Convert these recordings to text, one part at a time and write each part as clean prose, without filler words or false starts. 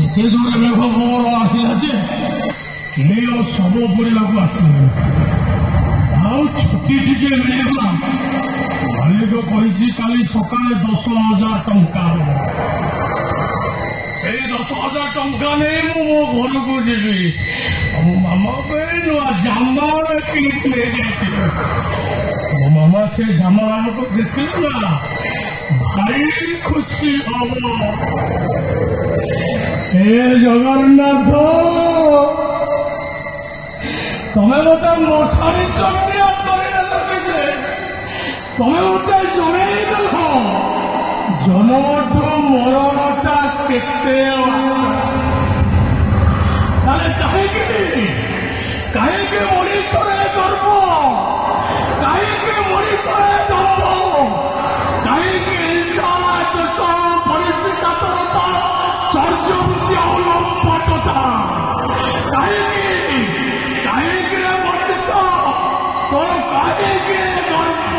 ଏତେ ଜୋରେ ମେଘ ପବନ ଆସିଲା ଯେ କେହି ଆଉ ଶବ ପଡ଼ିବାକୁ ଆସିଲାନି। ଆଉ ଛୁଟି ଟିକେ ମିଳିଗଲା। ମାଲିକ କହିଛି କାଲି ସକାଳେ 10,000 ଟଙ୍କା ହବ। ସେଇ 10,000 ଟଙ୍କା ନେଇ ମୁଁ ମୋ ଘରକୁ ଯିବି। ମୋ ମାମା ପାଇଁ ନୂଆ ଜାମା କିଣିକି ନେଇଯାଇଥିଲେ। ମୋ ମାମା ସେ ଜାମାକୁ ଦେଖିଲେ ନା ଭାରି ଖୁସି ହବ। हे जगन्नाथ तमें मत मशारी चढ़िया तमें मत जनईद जन्मठू मरणटा केते कहीं मनीषरे गर्व कहीं मनीषरे दम्भ कहीं हिंसा देश परिष्कृतता चर्चवृत्ति अवलंबता कहीं मनुष्य तो कहीं गर्व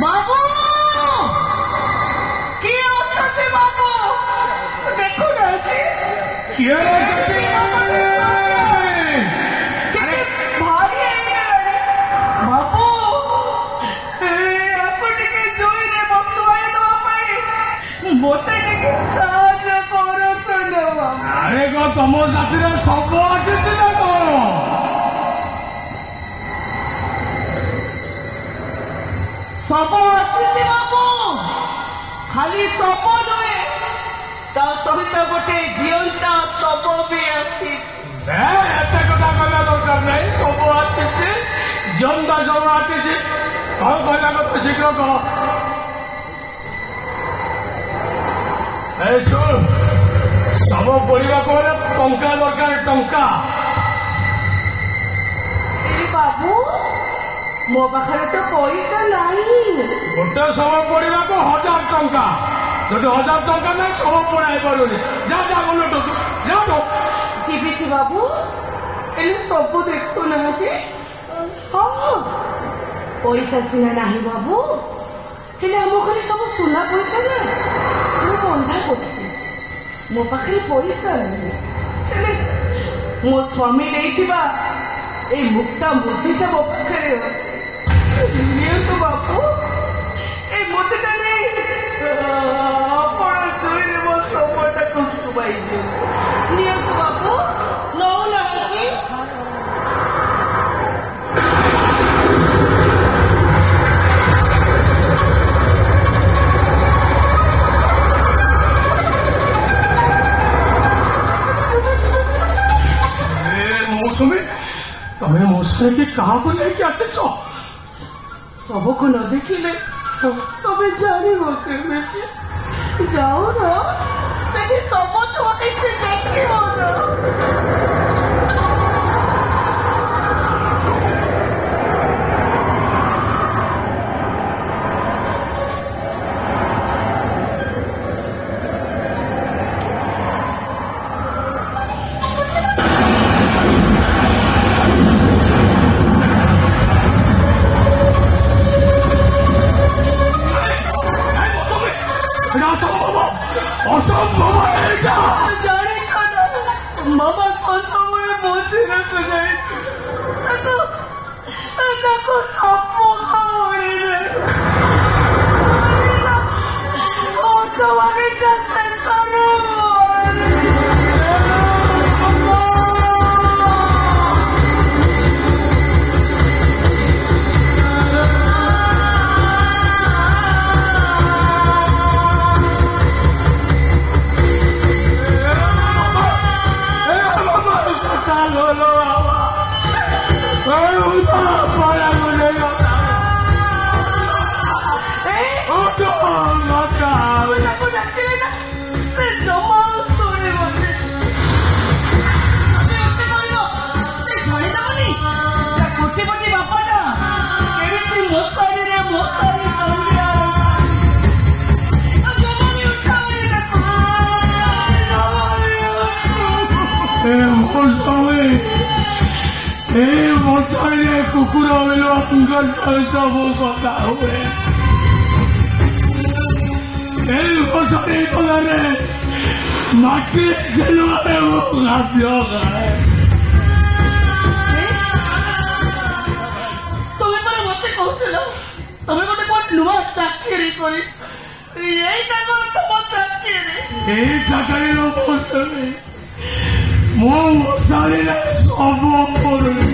बाबू किए अच्छे बाबू देखु किए अरे को तुम साथी सब अच्छी सब आसी बाबू खाली सब नुहे ता सहित गोटे जीवंता सब भी आसी एत कथा कहला दरकार नहीं सब आसी जीवंता सब आसी कौन कहला तो शीघ्र कह शुण सब पढ़ा टंका दरकार टंका बाबू मो पाखे तो पैसा नहीं गोटे सब पढ़ा 1,000 टंका जो 1,000 टंका ना सब पढ़ाई पारे जा जा बोलो जा जी बाबू सब देखु ना हाँ पैसा सीना नहीं बाबू हेले आम घर सब सुना पैसा ना सब बंधा कर मो पाखे पैसा नहीं मो स्वामी नहीं मुक्ता मुदिटा मो पाखे बापू ए मुदिटा नहीं आपण चुरी मो सबटा कुसुमाई नियंतु बापू नौ ना तमें मुझसे कि कहा को लेके आसे सब को न देखिले तबे जानी जाओ ना से सब तो ऐसे देखी हो ना मामा सचमुळे मोतीर सपो এই মশাইরে কুকুর বিলুয়াঙ্গ সহিত মু কথা হুয়ে এই মশারি কলারে মাটি ছেলে মু খাদ্য খাଏ তুমি পরে মতে কହୁଥିଲ তুমি ଗୋଟେ কোন ନୂଆ ଚାକିରି କରିଛ এইটা কোন ତମ ଚାକିରି এই চাকরির মশারি ମୋ ମଶାଣିରେ ସବୁ ପଡୁଛି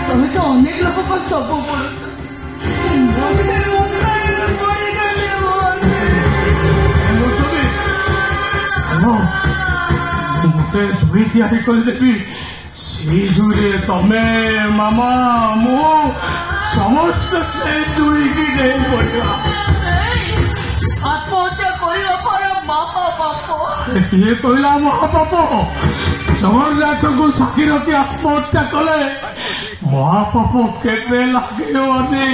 ତମେ ତ ଅନେକ ଲୋକଙ୍କ ସବୁ ପଡୁଛ ଗୋଟେ ଜୁଇ ତିଆରି କରିଦେବି ସେଇ ଜୁଇରେ ତମେ ମାମା ମୁଁ ସମସ୍ତେ ସେଇ ଜୁଇକି ନେଇ ପଡିବା ଆତ୍ମହତ୍ୟା କରିବା ପରେ ମହାପାପ କିଏ କହିଲା ମହାପାପ ଜଗନ୍ନାଥଙ୍କୁ ସାକ୍ଷୀ ରଖି ଆତ୍ମହତ୍ୟା କଲେ ମହାପାପ କେବେ ଲାଗିବନି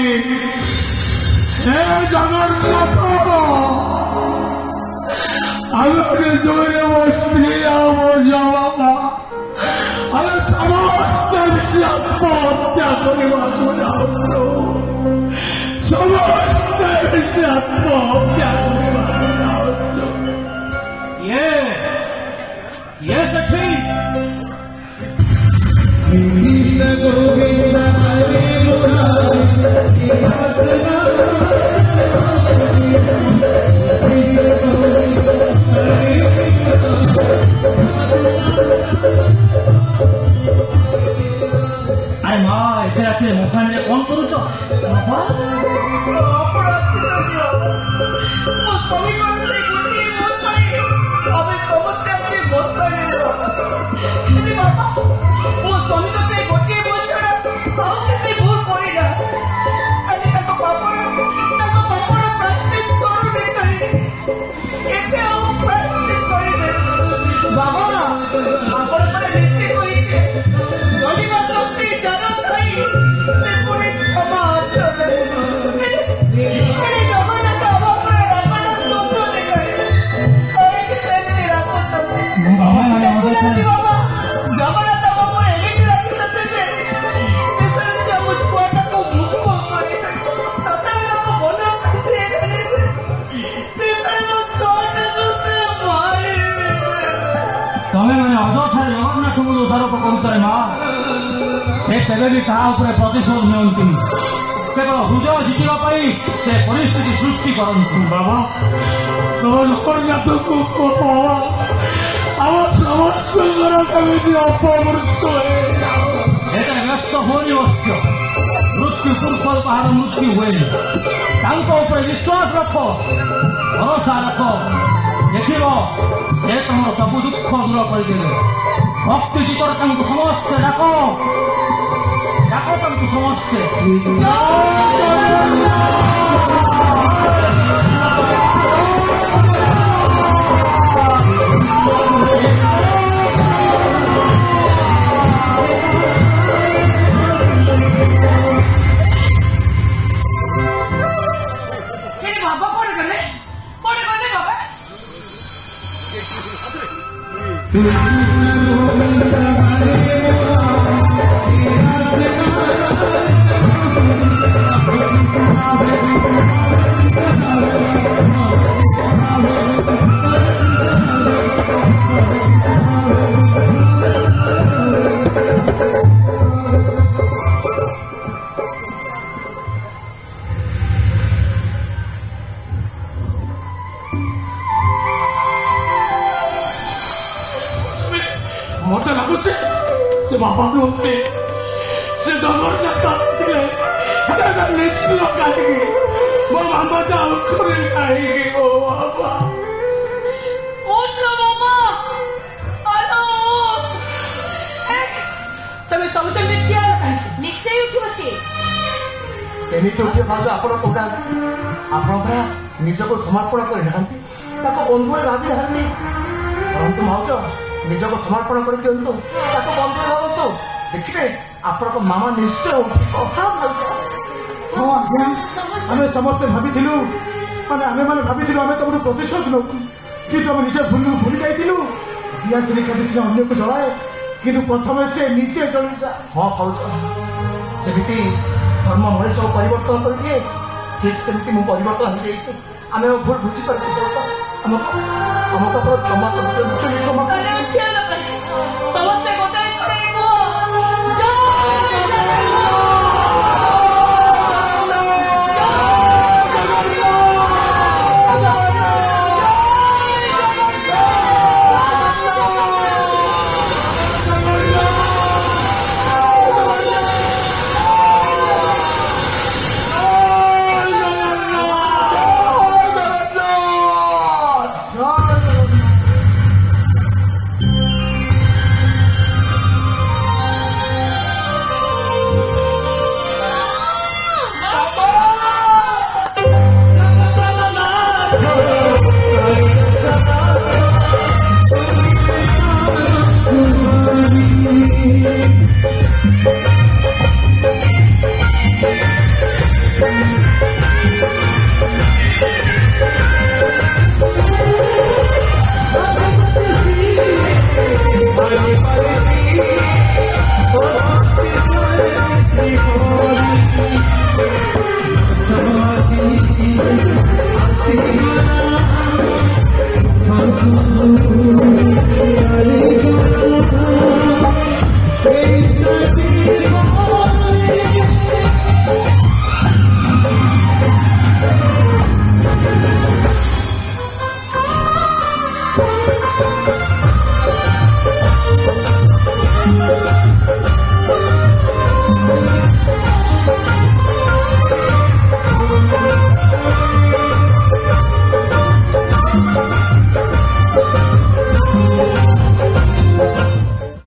ହେ ଜଗନ୍ନାଥ ଆମେ ଜୟରେ ମୋ ସ୍ତ୍ରୀ ଆଉ ମୋ ବାପା ଆମେ ସମସ୍ତେ ମିଶି ଆତ୍ମହତ୍ୟା କରିବାକୁ ଯାଉଛୁ ସମସ୍ତେ ମିଶି ଆତ୍ମହତ୍ୟା କରିବାକୁ ଯାଉଛୁ Yes, the king. अरे माँ इतने रात में मौसा ने कौन करूँ तो प्रतिशोध नियंती केवल हृदय जितवा से परिस्थिति सृष्टि करती बाबा जगन्नाथ को आम समस्त कमी अपमृत्यु एटा व्यस्त होनी अवश्य मृत्यु पूर्व कहार मृत्यु हुए विश्वास रख भरोसा रख देख से तुम सब दुख दूर करदे भक्ति जितर समस्ते डाक तुमको समस्ते बाबा कौन गले बाबा मत लगुच से बाबा नुहते से जगन्नाथ निश्चित कहीं मो मामा जाऊ कहीं ओ बाबा तमें सब निश्चय उठी एमती उठे भाज आप निजक समर्पण करना बंधु भावी ना परंतु भाज निजक समर्पण कर दिंतु बंधु भावतु देखिए आप मामा निश्चय हाँ आज्ञा आम समस्ते भाभी आम मैंने भाभी आम तुम प्रतिशोध नौ कि तुम निज भूल भूली जाइलु ଦିଆସିଲି କେବେ ସିନା ଅନ୍ୟକୁ ଜଳାଏ କିନ୍ତୁ ପ୍ରଥମେ ସେ ନିଜେ ଜଳିଯା। ହଁ ଭାଉଜ, ଯେମିତି ଧର୍ମ ମଣିଷକୁ ପରିବର୍ତ୍ତନ କରିଦିଏ ଠିକ ସେମିତି ମୁଁ ପରିବର୍ତ୍ତନ ହେଇଯାଇଛି। ଆମେ ଭୁଲ ବୁଝିପାରିଛୁ ଭାଉଜ, ଆମକୁ ଆପଣ କ୍ଷମା କରିଦିଅ, କ୍ଷମା ସମସ୍ତେ ଗୋଟାଏ କରି କୁହ Thank you.